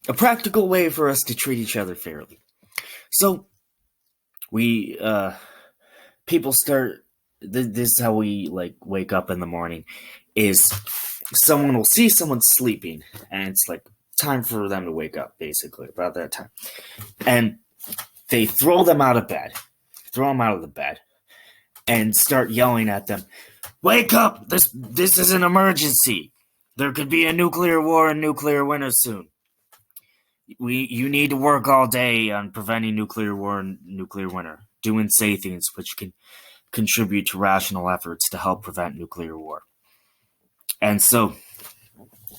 a practical way for us to treat each other fairly. So we people start. This is how we like wake up in the morning. Is someone will see someone sleeping, and it's like time for them to wake up. Basically, about that time, and they throw them out of bed, throw them out of the bed, and start yelling at them, "Wake up! This is an emergency. There could be a nuclear war and nuclear winter soon. You need to work all day on preventing nuclear war and nuclear winter. Do and say things which can contribute to rational efforts to help prevent nuclear war." And so,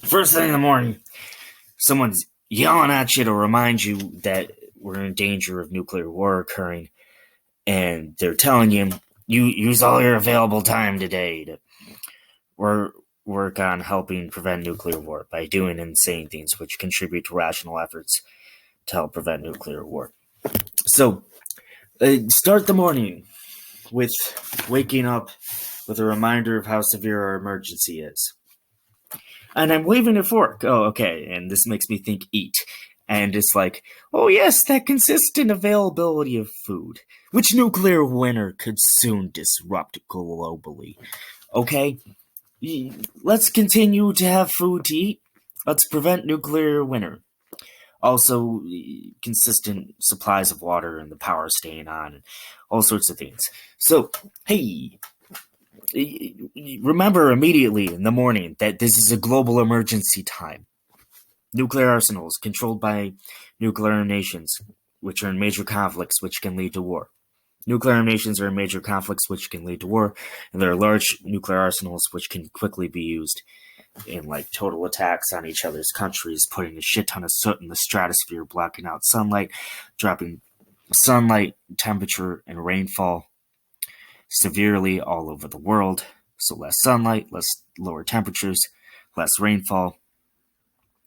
first thing in the morning, someone's yelling at you to remind you that we're in danger of nuclear war occurring, and they're telling you use all your available time today to work on helping prevent nuclear war by doing and saying things which contribute to rational efforts to help prevent nuclear war. So, start the morning with waking up with a reminder of how severe our emergency is. And I'm waving a fork. Oh, okay. And this makes me think eat. And it's like, oh yes, that consistent availability of food, which nuclear winter could soon disrupt globally. Okay? Let's continue to have food to eat. Let's prevent nuclear winter. Also, consistent supplies of water and the power staying on, and all sorts of things. So, hey, remember immediately in the morning that this is a global emergency time. Nuclear arsenals controlled by nuclear nations, which are in major conflicts which can lead to war. Nuclear nations are in major conflicts which can lead to war, and there are large nuclear arsenals which can quickly be used in like total attacks on each other's countries, putting a shit ton of soot in the stratosphere, blocking out sunlight, dropping sunlight, temperature, and rainfall severely all over the world. So less sunlight, lower temperatures, less rainfall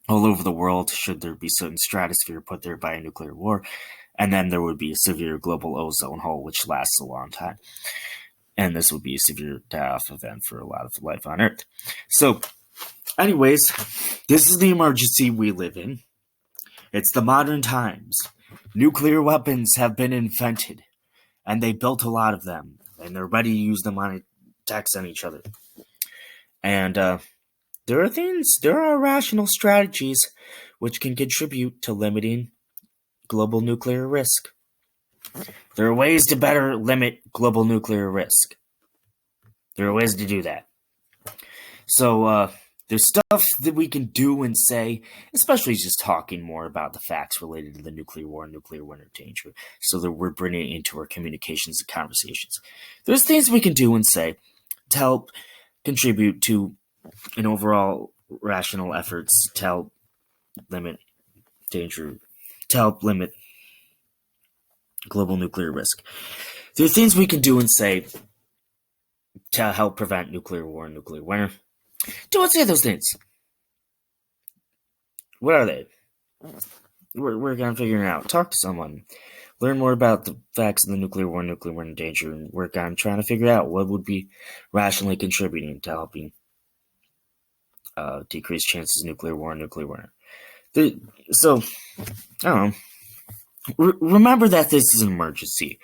all over the world should there be certain stratosphere put there by a nuclear war. And then there would be a severe global ozone hole, which lasts a long time. And this would be a severe die-off event for a lot of life on Earth. So, anyways, this is the emergency we live in. It's the modern times. Nuclear weapons have been invented, and they built a lot of them, and they're ready to use them on attacks on each other. And there are rational strategies which can contribute to limiting global nuclear risk. There are ways to better limit global nuclear risk. There are ways to do that. So, there's stuff that we can do and say, especially just talking more about the facts related to the nuclear war and nuclear winter danger, so that we're bringing it into our communications and conversations. There's things we can do and say to help contribute to an overall rational efforts to help limit danger, to help limit global nuclear risk. There are things we can do and say to help prevent nuclear war and nuclear winter. Don't say those things. What are they? We're gonna figure it out. Talk to someone. Learn more about the facts of the nuclear war and nuclear winter danger, and work on trying to figure out what would be rationally contributing to helping decrease chances of nuclear war and nuclear winter. So, I don't know. Remember that this is an emergency.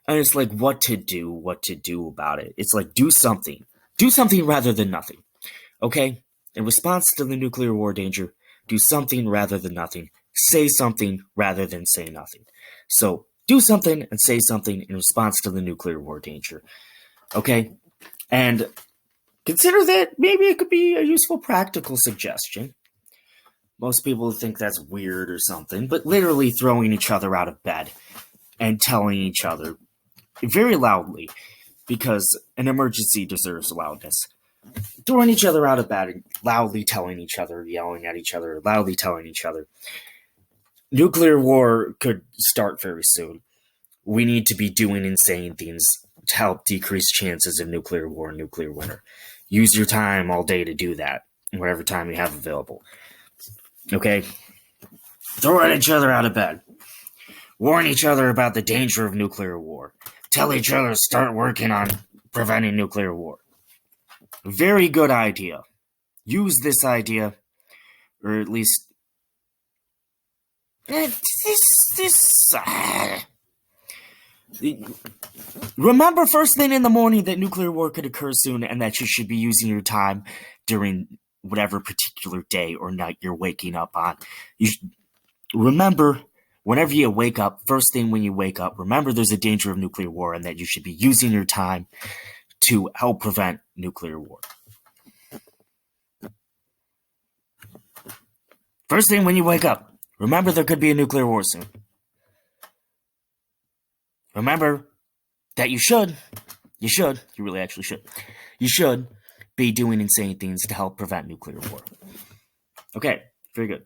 And it's like what to do about it. It's like do something. Do something rather than nothing. Okay? In response to the nuclear war danger, do something rather than nothing. Say something rather than say nothing. So, do something and say something in response to the nuclear war danger. Okay? And consider that maybe it could be a useful practical suggestion. Most people think that's weird or something, but literally throwing each other out of bed and telling each other very loudly, because an emergency deserves loudness. Throwing each other out of bed and loudly telling each other, yelling at each other, loudly telling each other, nuclear war could start very soon. We need to be doing and saying things to help decrease chances of nuclear war and nuclear winter. Use your time all day to do that, whatever time you have available. Okay? Throwing each other out of bed. Warn each other about the danger of nuclear war. Tell each other to start working on preventing nuclear war. Very good idea. Use this idea, or at least Remember first thing in the morning that nuclear war could occur soon and that you should be using your time during whatever particular day or night you're waking up on. Remember, whenever you wake up, first thing when you wake up, remember there's a danger of nuclear war and that you should be using your time to help prevent nuclear war. First thing when you wake up, remember there could be a nuclear war soon. Remember that you really actually should be doing insane things to help prevent nuclear war. Okay, very good.